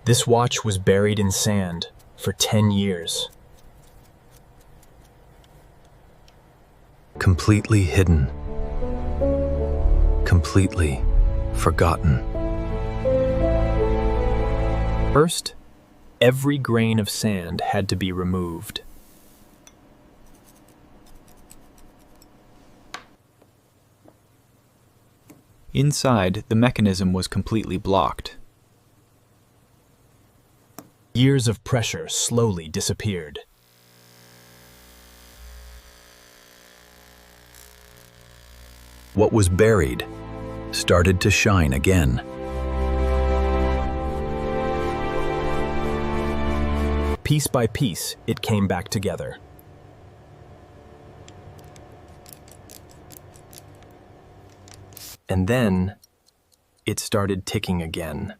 This watch was buried in sand for 10 years. Completely hidden. Completely forgotten. First, every grain of sand had to be removed. Inside, the mechanism was completely blocked. Years of pressure slowly disappeared. What was buried started to shine again. Piece by piece, it came back together. And then, it started ticking again.